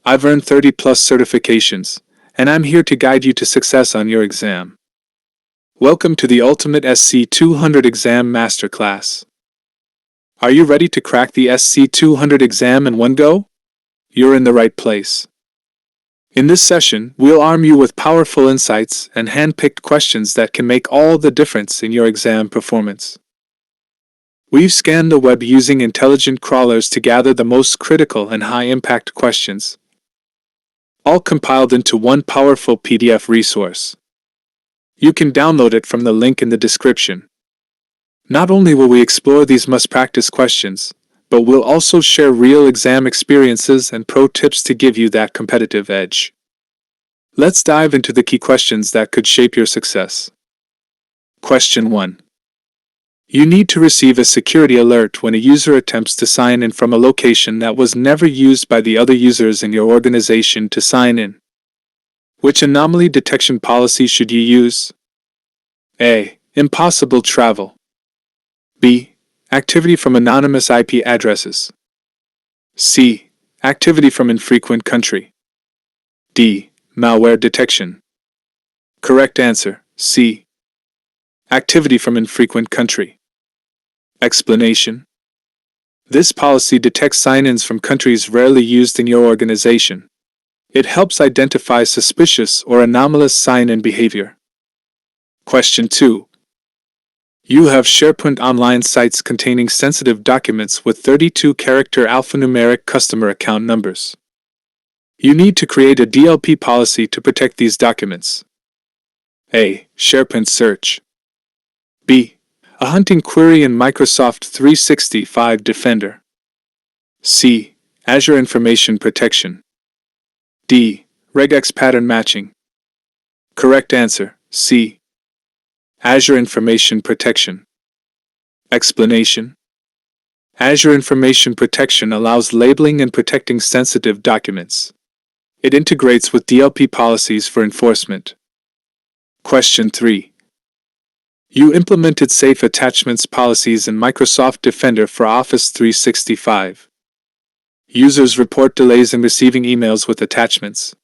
I've earned 30 plus certifications, and I'm here to guide you to success on your exam. Welcome to the Ultimate SC-200 Exam Masterclass. Are you ready to crack the SC-200 exam in one go? You're in the right place. In this session, we'll arm you with powerful insights and hand-picked questions that can make all the difference in your exam performance. We've scanned the web using intelligent crawlers to gather the most critical and high-impact questions, all compiled into one powerful PDF resource. You can download it from the link in the description. Not only will we explore these must-practice questions, but we'll also share real exam experiences and pro tips to give you that competitive edge. Let's dive into the key questions that could shape your success. Question 1. You need to receive a security alert when a user attempts to sign in from a location that was never used by the other users in your organization to sign in. Which anomaly detection policy should you use? A. Impossible travel. B. Activity from anonymous IP addresses. C. Activity from infrequent country. D. Malware detection. Correct answer, C. Activity from infrequent country. Explanation. This policy detects sign-ins from countries rarely used in your organization. It helps identify suspicious or anomalous sign-in behavior. Question 2. You have SharePoint online sites containing sensitive documents with 32-character alphanumeric customer account numbers. You need to create a DLP policy to protect these documents. A. SharePoint search. B. A hunting query in Microsoft 365 Defender. C. Azure Information Protection. D. Regex pattern matching. Correct answer, C. Azure Information Protection. Explanation. Azure Information Protection allows labeling and protecting sensitive documents. It integrates with DLP policies for enforcement. Question 3. You implemented safe attachments policies in Microsoft Defender for Office 365. Users report delays in receiving emails with attachments.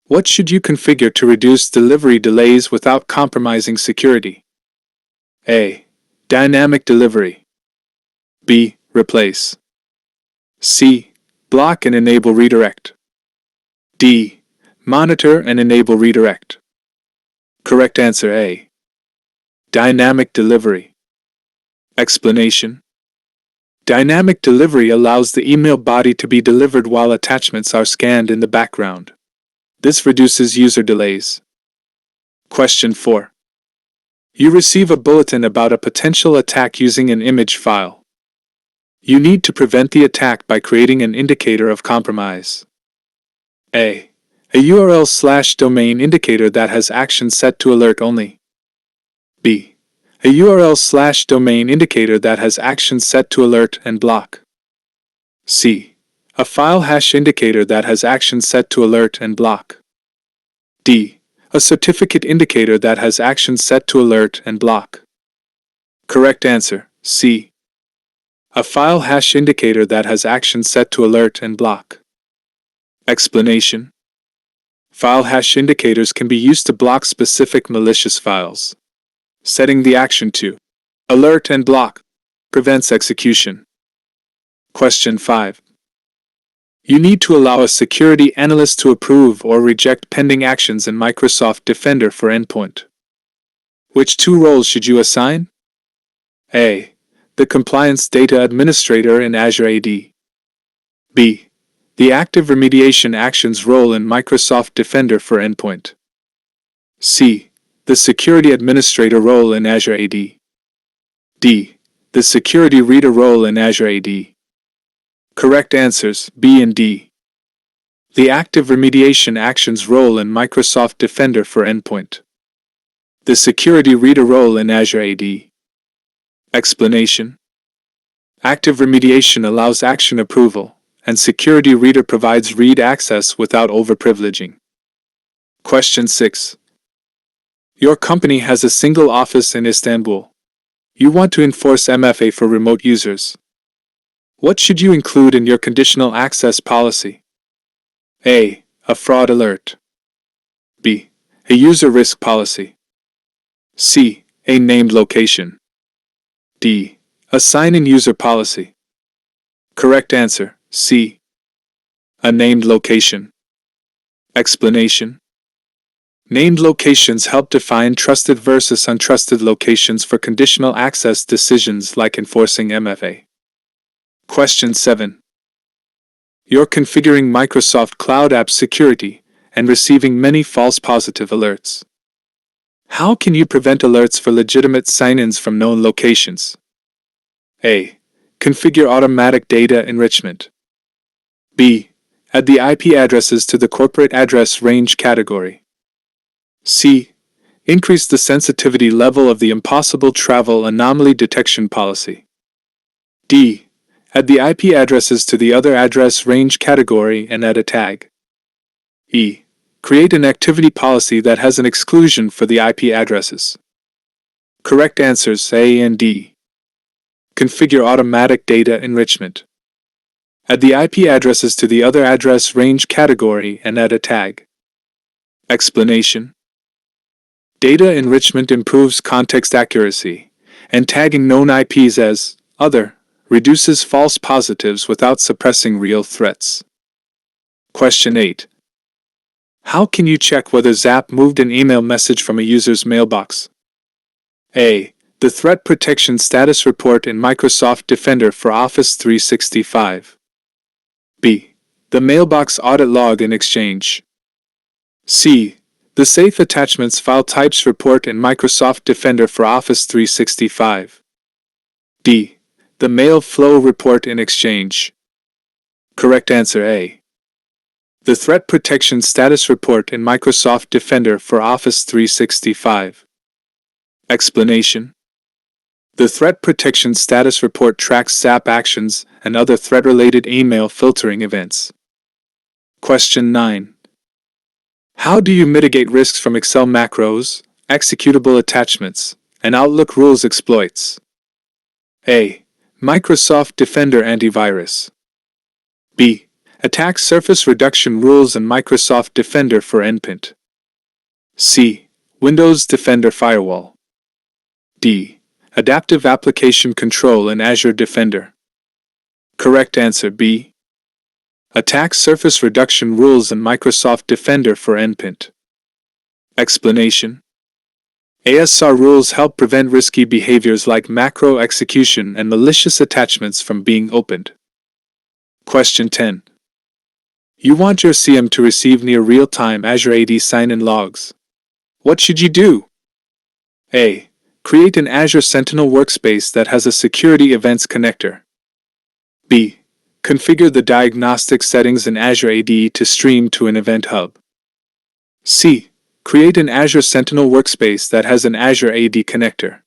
What should you configure to reduce delivery delays without compromising security? A. Dynamic delivery. B. Replace. C. Block and enable redirect. D. Monitor and enable redirect. Correct answer A. Dynamic delivery. Explanation. Dynamic delivery allows the email body to be delivered while attachments are scanned in the background. This reduces user delays. Question 4. You receive a bulletin about a potential attack using an image file. You need to prevent the attack by creating an indicator of compromise. A. A URL/domain indicator that has action set to alert only. B. A URL/domain indicator that has action set to alert and block. C. A file hash indicator that has action set to alert and block. D. A certificate indicator that has action set to alert and block. Correct answer, C. A file hash indicator that has action set to alert and block. Explanation. File hash indicators can be used to block specific malicious files. Setting the action to alert and block prevents execution. Question 5. You need to allow a security analyst to approve or reject pending actions in Microsoft Defender for Endpoint. Which two roles should you assign? A. The Compliance Data Administrator in Azure AD. B. The Active Remediation Actions role in Microsoft Defender for Endpoint. C. The Security Administrator role in Azure AD. D. The Security Reader role in Azure AD. Correct answers, B and D. The Active Remediation Actions role in Microsoft Defender for Endpoint. The Security Reader role in Azure AD. Explanation. Active Remediation allows action approval, and Security Reader provides read access without overprivileging. Question 6. Your company has a single office in Istanbul. You want to enforce MFA for remote users. What should you include in your conditional access policy? A. A fraud alert. B. A user risk policy. C. A named location. D. A sign-in user policy. Correct answer, C. A named location. Explanation. Named locations help define trusted versus untrusted locations for conditional access decisions like enforcing MFA. Question 7. You're configuring Microsoft Cloud App security and receiving many false positive alerts. How can you prevent alerts for legitimate sign-ins from known locations? A. Configure automatic data enrichment. B. Add the IP addresses to the corporate address range category. C. Increase the sensitivity level of the impossible travel anomaly detection policy. D. Add the IP addresses to the other address range category and add a tag. E. Create an activity policy that has an exclusion for the IP addresses. Correct answers A and D. Configure automatic data enrichment. Add the IP addresses to the other address range category and add a tag. Explanation. Data enrichment improves context accuracy, and tagging known IPs as other reduces false positives without suppressing real threats. Question 8. How can you check whether Zap moved an email message from a user's mailbox? A. The Threat Protection Status Report in Microsoft Defender for Office 365. B. The Mailbox Audit Log in Exchange. C. The Safe Attachments File Types Report in Microsoft Defender for Office 365. D. The Mail Flow Report in Exchange. Correct answer A. The Threat Protection Status Report in Microsoft Defender for Office 365. Explanation. The Threat Protection Status Report tracks SAP actions and other threat-related email filtering events. Question 9. How do you mitigate risks from Excel macros, executable attachments, and Outlook rules exploits? A. Microsoft Defender Antivirus. B. Attack surface reduction rules in Microsoft Defender for Endpoint. C. Windows Defender Firewall. D. Adaptive Application Control in Azure Defender. Correct answer B. Attack surface reduction rules in Microsoft Defender for Endpoint. Explanation. ASR rules help prevent risky behaviors like macro execution and malicious attachments from being opened. Question 10. You want your CM to receive near real-time Azure AD sign-in logs. What should you do? A. Create an Azure Sentinel workspace that has a security events connector. B. Configure the diagnostic settings in Azure AD to stream to an event hub. C. Create an Azure Sentinel workspace that has an Azure AD connector.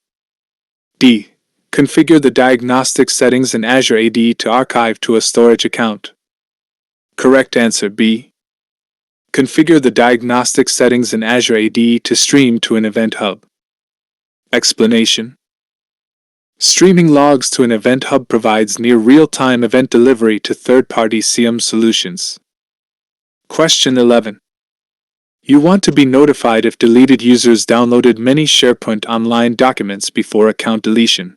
D. Configure the diagnostic settings in Azure AD to archive to a storage account. Correct answer B. Configure the diagnostic settings in Azure AD to stream to an event hub. Explanation. Streaming logs to an event hub provides near real-time event delivery to third-party CM solutions. Question 11. You want to be notified if deleted users downloaded many SharePoint Online documents before account deletion.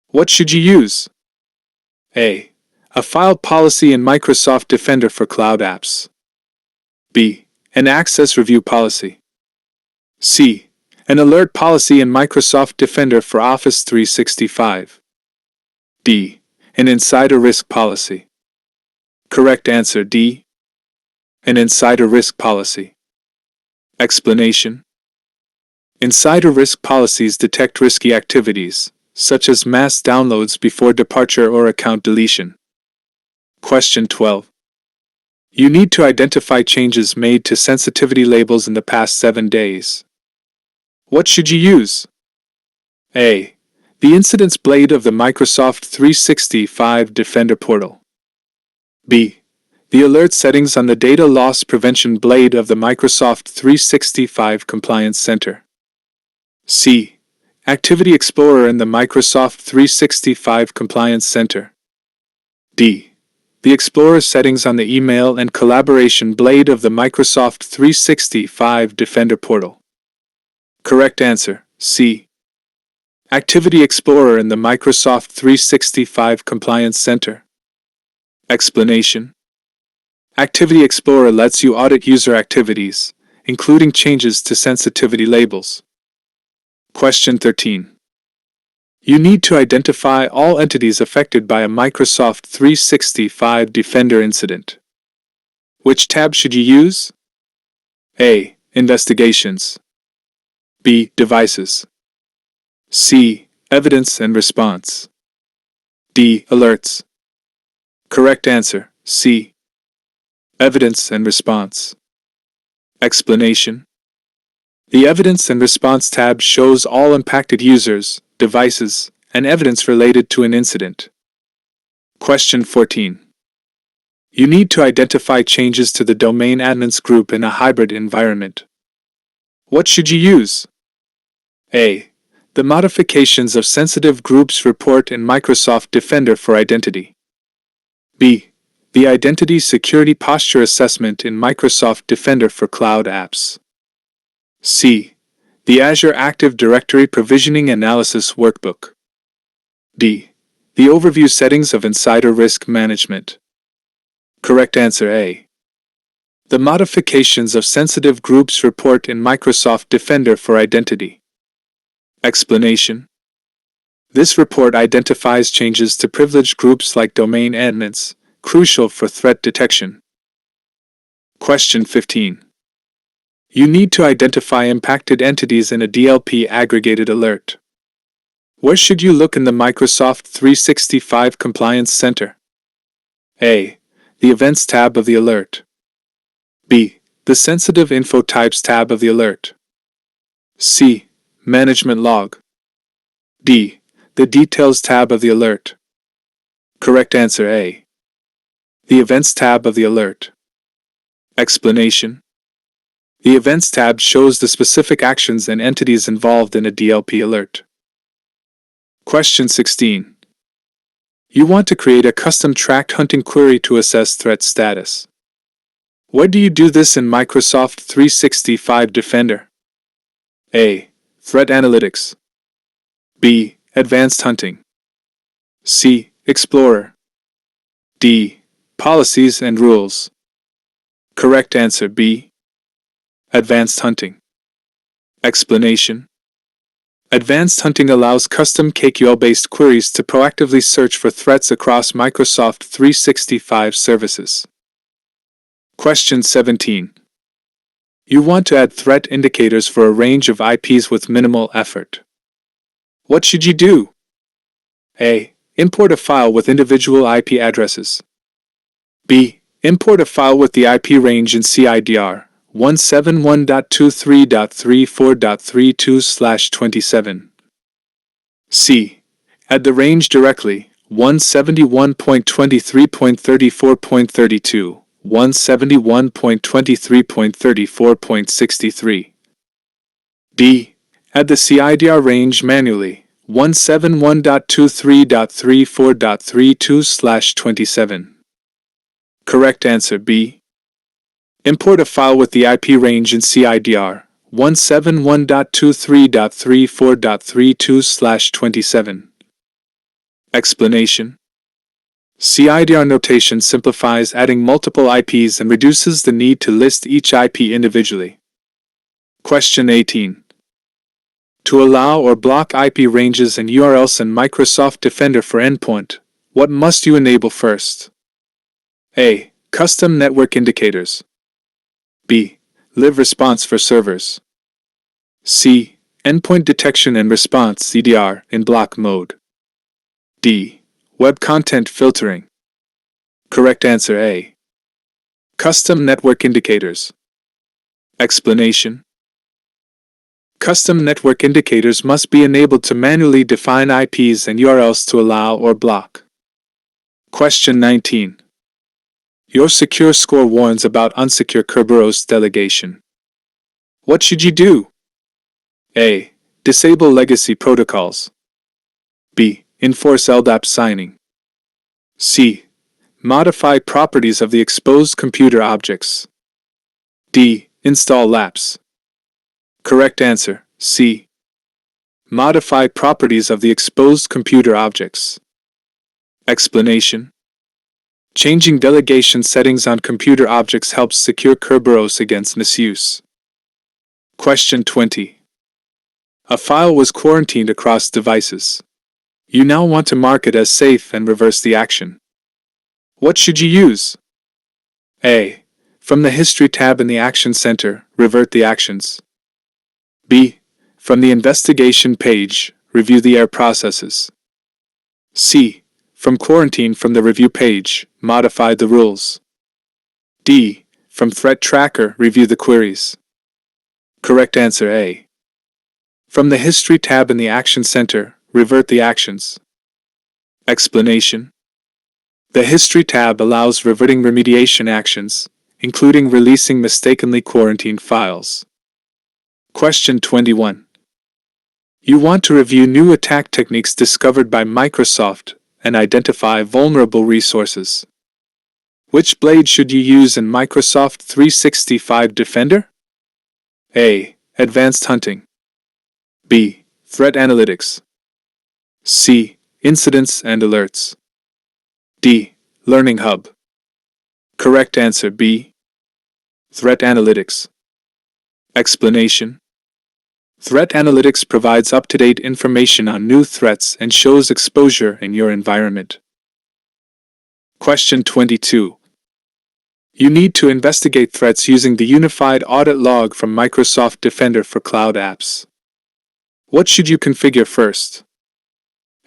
What should you use? A. A file policy in Microsoft Defender for Cloud Apps. B. An access review policy. C. An alert policy in Microsoft Defender for Office 365. D. An insider risk policy. Correct answer D. An insider risk policy. Explanation. Insider risk policies detect risky activities, such as mass downloads before departure or account deletion. Question 12. You need to identify changes made to sensitivity labels in the past 7 days. What should you use? A. The Incidents Blade of the Microsoft 365 Defender portal. B. The Alert Settings on the Data Loss Prevention Blade of the Microsoft 365 Compliance Center. C. Activity Explorer in the Microsoft 365 Compliance Center. D. the Explorer settings on the email and collaboration blade of the Microsoft 365 Defender portal. Correct answer, C. Activity Explorer in the Microsoft 365 Compliance Center. Explanation. Activity Explorer lets you audit user activities, including changes to sensitivity labels. Question 13. You need to identify all entities affected by a Microsoft 365 Defender incident. Which tab should you use? A. Investigations. B. Devices. C. Evidence and response. D. Alerts. Correct answer, C. Evidence and response. Explanation. The Evidence and Response tab shows all impacted users, devices, and evidence related to an incident. Question 14. You need to identify changes to the domain admins group in a hybrid environment. What should you use? A. The Modifications of Sensitive Groups report in Microsoft Defender for Identity. B. The Identity Security Posture Assessment in Microsoft Defender for Cloud Apps. C. The Azure Active Directory Provisioning Analysis Workbook. D. The Overview Settings of Insider Risk Management. Correct answer A. The Modifications of Sensitive Groups report in Microsoft Defender for Identity. Explanation. This report identifies changes to privileged groups like domain admins, crucial for threat detection. Question 15. You need to identify impacted entities in a DLP aggregated alert. Where should you look in the Microsoft 365 Compliance Center? A. The Events tab of the alert. B. The Sensitive Info Types tab of the alert. C. Management log. D. The Details tab of the alert. Correct answer A. The Events tab of the alert. Explanation. The Events tab shows the specific actions and entities involved in a DLP alert. Question 16. You want to create a custom tracked hunting query to assess threat status. Where do you do this in Microsoft 365 Defender? A. Threat Analytics. B. Advanced Hunting. C. Explorer. D. Policies and Rules. Correct answer B. Advanced Hunting. Explanation. Advanced Hunting allows custom KQL-based queries to proactively search for threats across Microsoft 365 services. Question 17. You want to add threat indicators for a range of IPs with minimal effort. What should you do? A. Import a file with individual IP addresses. B. Import a file with the IP range in CIDR 171.23.34.32/27. C. Add the range directly 171.23.34.32, 171.23.34.63. D. Add the CIDR range manually 171.23.34.32/27. Correct answer B. Import a file with the IP range in CIDR 171.23.34.32/27. Explanation. CIDR notation simplifies adding multiple IPs and reduces the need to list each IP individually. Question 18. To allow or block IP ranges and URLs in Microsoft Defender for Endpoint, what must you enable first? A. Custom Network Indicators. B. Live Response for servers. C. Endpoint Detection and Response (CDR) in block mode. D. Web Content Filtering. Correct answer A. Custom Network Indicators. Explanation. Custom network indicators must be enabled to manually define IPs and URLs to allow or block. Question 19. Your secure score warns about unsecure Kerberos delegation. What should you do? A. Disable legacy protocols. B. Enforce LDAP signing. C. Modify properties of the exposed computer objects. D. Install laps. Correct answer, C. Modify properties of the exposed computer objects. Explanation. Changing delegation settings on computer objects helps secure Kerberos against misuse. Question 20. A file was quarantined across devices. You now want to mark it as safe and reverse the action. What should you use? A. From the History tab in the Action Center, revert the actions. B. From the Investigation page, review the error processes. C. From Quarantine from the Review page, modify the rules. D. From Threat Tracker, review the queries. Correct answer A. From the History tab in the Action Center, revert the actions. Explanation. The History tab allows reverting remediation actions, including releasing mistakenly quarantined files. Question 21. You want to review new attack techniques discovered by Microsoft and identify vulnerable resources. Which blade should you use in Microsoft 365 Defender? A. Advanced Hunting. B. Threat Analytics. C. Incidents and Alerts. D. Learning Hub. Correct answer B. Threat Analytics. Explanation. Threat Analytics provides up-to-date information on new threats and shows exposure in your environment. Question 22. You need to investigate threats using the Unified Audit Log from Microsoft Defender for Cloud Apps. What should you configure first?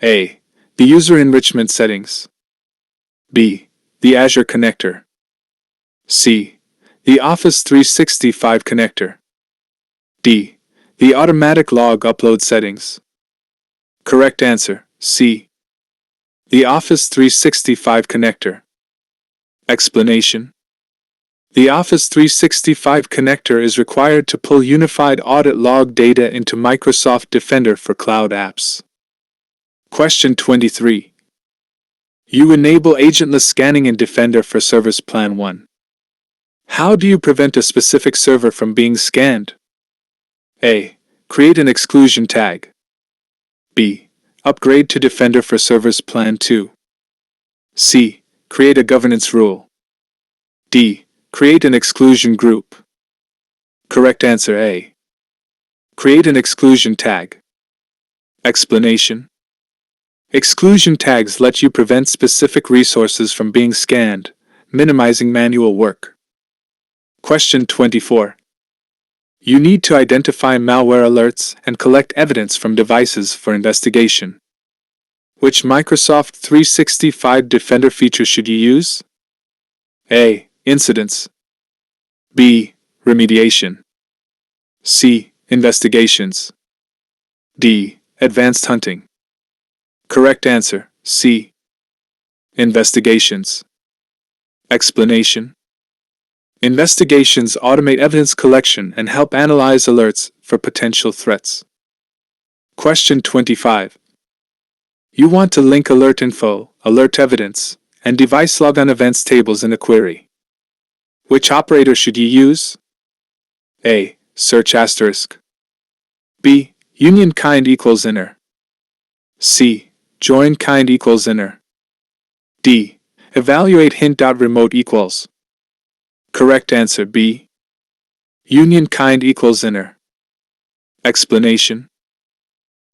A. The User Enrichment Settings. B. The Azure Connector. C. The Office 365 Connector. D. The Automatic Log Upload Settings. Correct answer, C. The Office 365 Connector. Explanation. The Office 365 Connector is required to pull Unified Audit Log data into Microsoft Defender for Cloud Apps. Question 23. You enable agentless scanning in Defender for Service Plan 1. How do you prevent a specific server from being scanned? A. Create an exclusion tag. B. Upgrade to Defender for Service Plan 2. C. Create a governance rule. D. Create an exclusion group. Correct answer A. Create an exclusion tag. Explanation. Exclusion tags let you prevent specific resources from being scanned, minimizing manual work. Question 24. You need to identify malware alerts and collect evidence from devices for investigation. Which Microsoft 365 Defender feature should you use? A. Incidents. B. Remediation. C. Investigations. D. Advanced Hunting. Correct answer, C. Investigations. Explanation. Investigations automate evidence collection and help analyze alerts for potential threats. Question 25. You want to link alert info, alert evidence, and device logon events tables in a query. Which operator should you use? A. Search asterisk. B. Union kind equals inner. C. Join kind equals inner. D. Evaluate hint.remote equals. Correct answer B. Union kind equals inner. Explanation.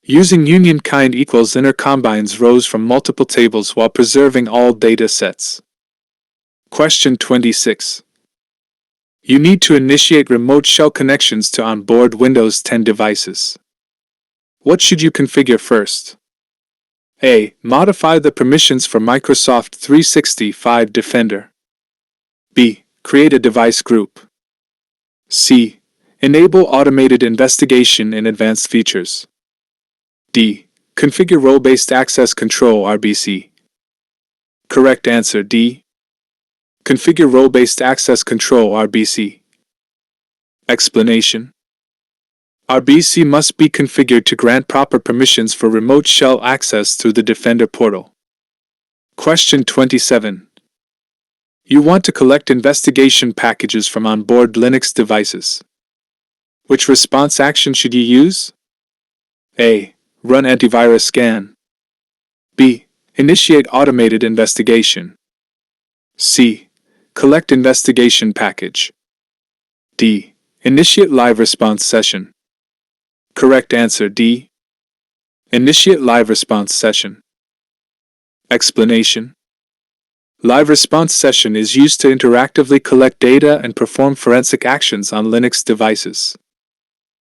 Using union kind equals inner combines rows from multiple tables while preserving all data sets. Question 26. You need to initiate remote shell connections to onboard Windows 10 devices. What should you configure first? A. Modify the permissions for Microsoft 365 Defender. B. Create a device group. C. Enable automated investigation and advanced features. D. Configure role-based access control RBC. Correct answer D. Configure role-based access control RBC. Explanation. RBC must be configured to grant proper permissions for remote shell access through the Defender portal. Question 27. You want to collect investigation packages from onboard Linux devices. Which response action should you use? A. Run antivirus scan. B. Initiate automated investigation. C. Collect investigation package. D. Initiate live response session. Correct answer D. Initiate live response session. Explanation. Live response session is used to interactively collect data and perform forensic actions on Linux devices.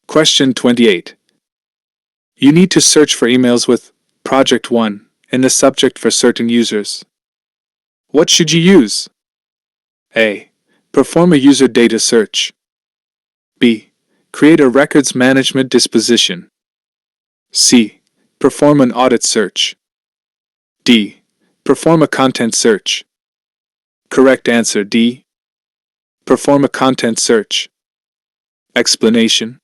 Question 28. You need to search for emails with Project 1 in the subject for certain users. What should you use? A. Perform a user data search. B. Create a records management disposition. C. Perform an audit search. D. Perform a content search. Correct answer D. Perform a content search. Explanation.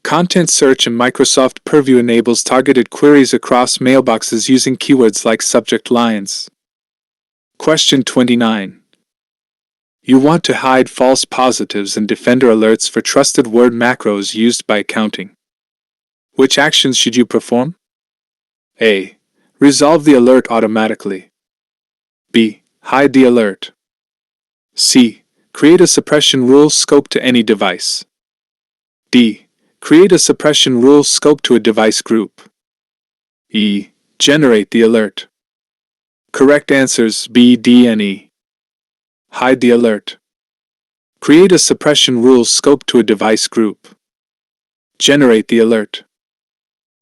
Content search in Microsoft Purview enables targeted queries across mailboxes using keywords like subject lines. Question 29. You want to hide false positives and Defender alerts for trusted word macros used by accounting. Which actions should you perform? A. Resolve the alert automatically. B. Hide the alert. C. Create a suppression rule scope to any device. D. Create a suppression rule scope to a device group. E. Generate the alert. Correct answers B, D, and E. Hide the alert. Create a suppression rule scope to a device group. Generate the alert.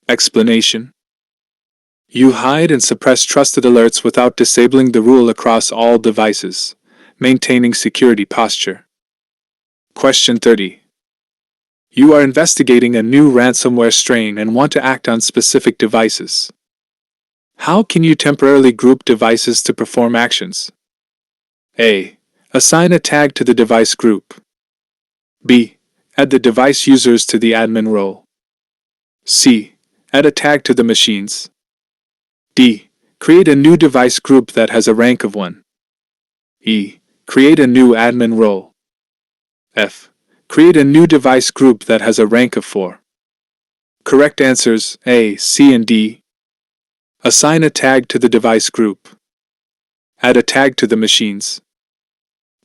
Explanation. You hide and suppress trusted alerts without disabling the rule across all devices, maintaining security posture. Question 30. You are investigating a new ransomware strain and want to act on specific devices. How can you temporarily group devices to perform actions? A. Assign a tag to the device group. B. Add the device users to the admin role. C. Add a tag to the machines. D. Create a new device group that has a rank of 1. E. Create a new admin role. F. Create a new device group that has a rank of 4. Correct answers A, C, and D. Assign a tag to the device group. Add a tag to the machines.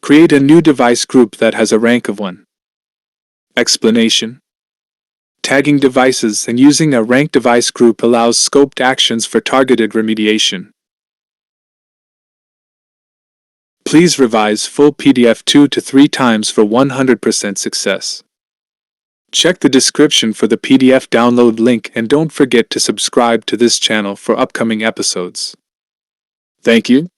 Create a new device group that has a rank of 1. Explanation. Tagging devices and using a ranked device group allows scoped actions for targeted remediation. Please revise full PDF 2 to 3 times for 100% success. Check the description for the PDF download link and don't forget to subscribe to this channel for upcoming episodes. Thank you.